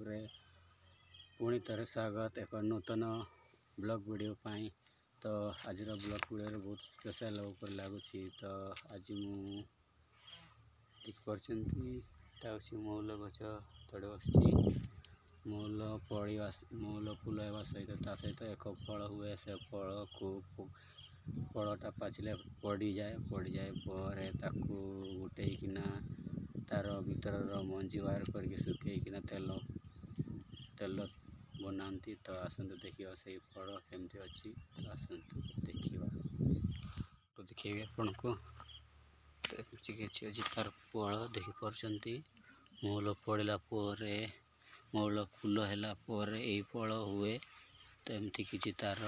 रे पुणी थे स्वागत एक नूतन ब्लॉग वीडियो पाई। तो आज ब्लॉग वीडियो बहुत स्पेशल ऊपर लगुच। तो आज मु देखिए मौल गच तड़े बस मौल फूल होगा सहित सहित एक फल हुए से फल को फलटा पाचिले पड़ जाए पर गोटे तार भीतर मंजी बाहर करके सुखेकिना तेल बनाती। तो आसतु देखिए से फल केमती अच्छी। तो आसतु देखा तो देखिए आपन को तार फल देखिपार मौल पड़ा मौल फूल है यही फल हुए। तो एमती किसी तार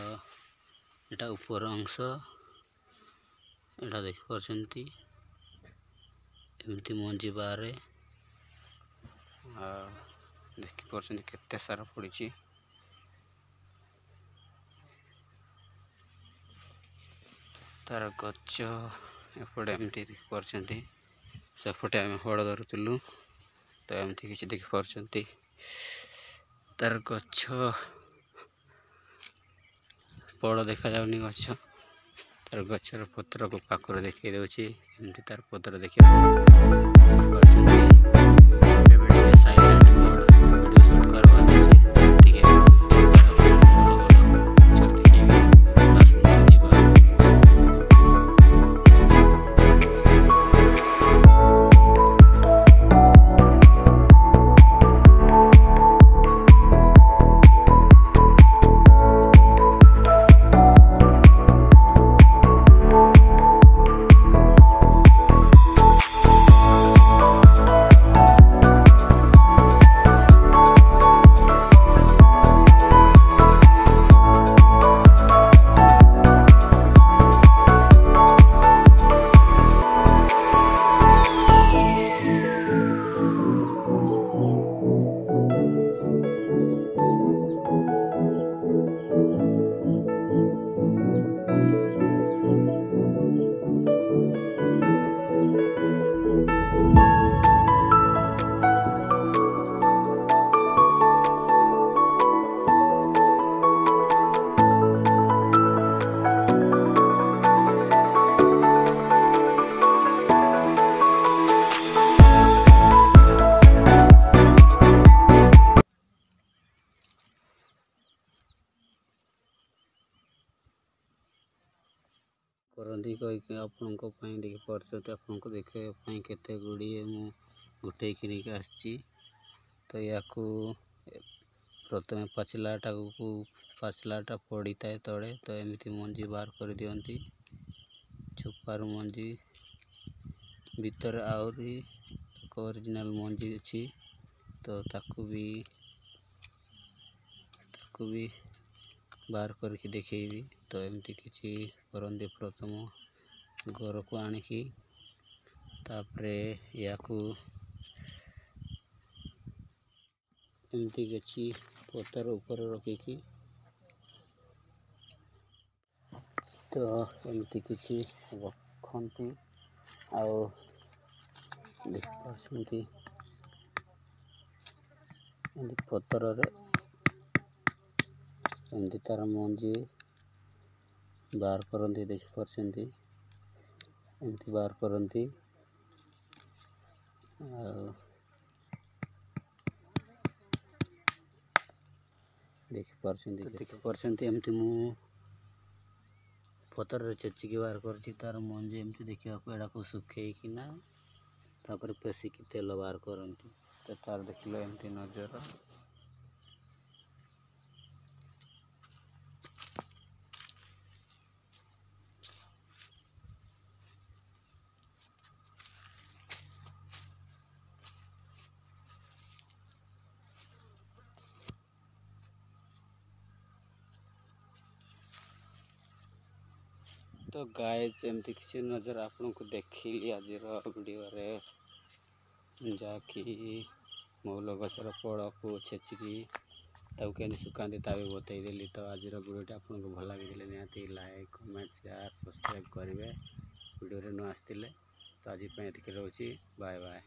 एटा ऊपर अंश एटा देखिपार एमती मंजी बाहर देखिपार केते सारा पड़ी। तार गच एपटे एमती देखिपार सेपटे आम हड़ धरुलु। तो एमती किसी देखिपार तार गच बड़ देखा जाऊनी गच तार गचर पत्र को पाखर देखी दूसरी एमती तार पत्र देखिए करती कहीकि आपण देखिए आपको देखापी केते गुड़े मुझे कि आसी। तो या प्रथम पाचलाटा पड़ी थाए तले। तो एमती मंजी बाहर कर दियंती चोपार मंजी भीतर आहरी एक ओरिजिनल मंजी अच्छी। तो ताकू भी बाहर करके देखेबी। तो एमती किसी करते प्रथम घर को आणिकी तापरे या एमती किसी पत्थर ऊपर रखिकी। तो एमती किसी रखती आओ देखिए पत्थर एमती तार मंजी बाहर करती देखिपार एमती बाहर करती देखिपार एमती मु पतर चेचिकी बाहर कर तार मंजी एमती देखा एड़ा को सुखेकिना तापर पेसिकी तेल बाहर करती। तो तार देखिल एमती नजर। तो गाइस एमती किसी नजर आपन को देखिली आज वीडियो रे जाकि मौल गचर फल को छेचिकी के सुखाती भी बतईदेली। तो आज वीडियो आपन को भल लगे निहाती लाइक कमेंट शेयर सब्सक्राइब करेंगे वीडियो रे न आसते। तो आज रोचे बाय बाय।